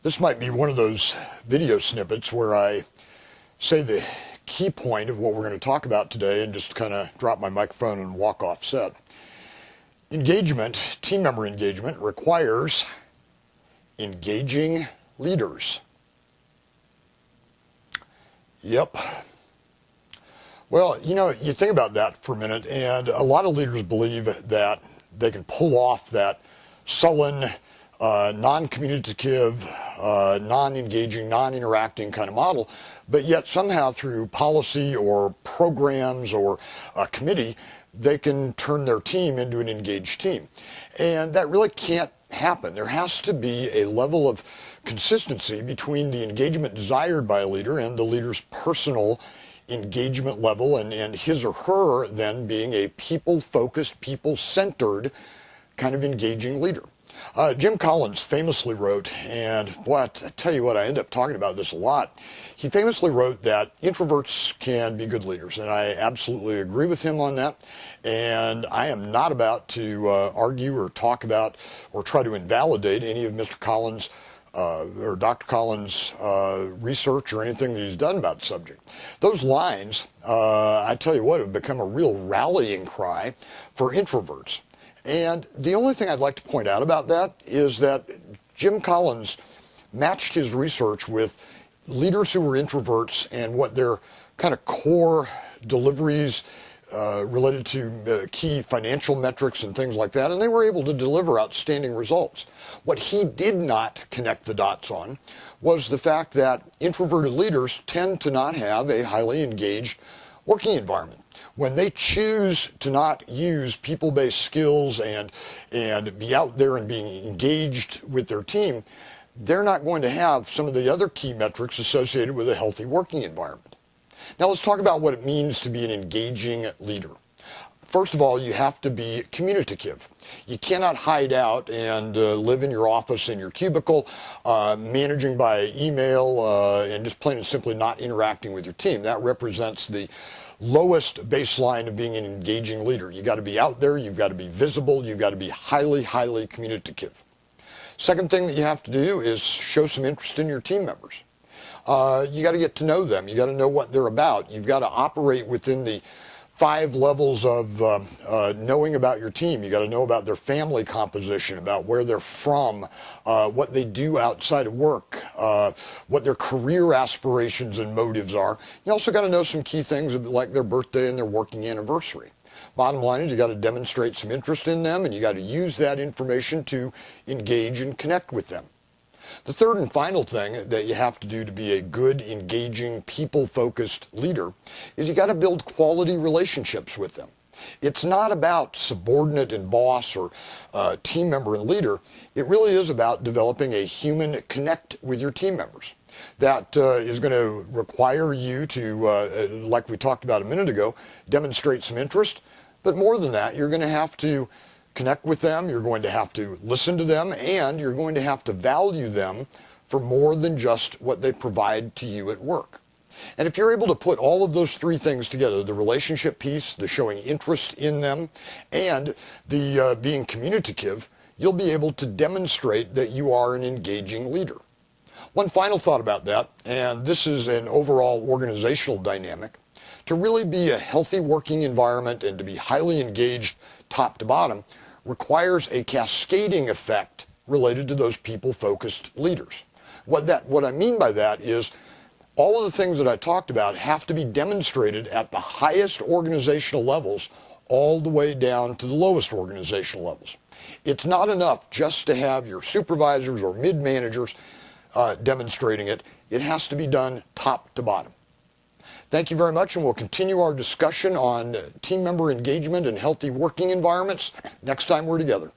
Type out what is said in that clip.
This might be one of those video snippets where I say the key point of what we're going to talk about today and just kind of drop my microphone and walk off set. Engagement, team member engagement, requires engaging leaders. Yep. Well, you think about that for a minute, and a lot of leaders believe that they can pull off that sullen, non-communicative, non-engaging, non-interacting kind of model, but yet somehow through policy or programs or a committee, they can turn their team into an engaged team. And that really can't happen. There has to be a level of consistency between the engagement desired by a leader and the leader's personal engagement level and his or her then being a people-focused, people-centered kind of engaging leader. Jim Collins famously wrote, and boy, I tell you what, I end up talking about this a lot. He famously wrote that introverts can be good leaders, and I absolutely agree with him on that. And I am not about to argue or talk about or try to invalidate any of Mr. Collins' or Dr. Collins' research or anything that he's done about the subject. Those lines, I tell you what, have become a real rallying cry for introverts. And the only thing I'd like to point out about that is that Jim Collins matched his research with leaders who were introverts and what their kind of core deliveries related to key financial metrics and things like that, and they were able to deliver outstanding results. What he did not connect the dots on was the fact that introverted leaders tend to not have a highly engaged working environment. When they choose to not use people-based skills and be out there and being engaged with their team, they're not going to have some of the other key metrics associated with a healthy working environment. Now let's talk about what it means to be an engaging leader. First of all, you have to be communicative. You cannot hide out and live in your office, in your cubicle, managing by email and just plain and simply not interacting with your team. That represents the lowest baseline of being an engaging leader. You've got to be out there, you've got to be visible, you've got to be highly, highly communicative. Second thing that you have to do is show some interest in your team members. You got to get to know them. You got to know what they're about. You've got to operate within the 5 levels of knowing about your team. You got to know about their family composition, about where they're from, what they do outside of work, what their career aspirations and motives are. You also got to know some key things like their birthday and their working anniversary. Bottom line is you got to demonstrate some interest in them, and you got to use that information to engage and connect with them. The third and final thing that you have to do to be a good, engaging, people-focused leader is you got to build quality relationships with them. It's not about subordinate and boss or team member and leader. It really is about developing a human connect with your team members. That is going to require you to, like we talked about a minute ago, demonstrate some interest. But more than that, you're going to have to connect with them, you're going to have to listen to them, and you're going to have to value them for more than just what they provide to you at work. And if you're able to put all of those 3 things together, the relationship piece, the showing interest in them, and the being communicative, you'll be able to demonstrate that you are an engaging leader. One final thought about that, and this is an overall organizational dynamic. To really be a healthy working environment and to be highly engaged top to bottom requires a cascading effect related to those people-focused leaders. What I mean by that is all of the things that I talked about have to be demonstrated at the highest organizational levels all the way down to the lowest organizational levels. It's not enough just to have your supervisors or mid-managers demonstrating it. It has to be done top to bottom. Thank you very much, and we'll continue our discussion on team member engagement and healthy working environments next time we're together.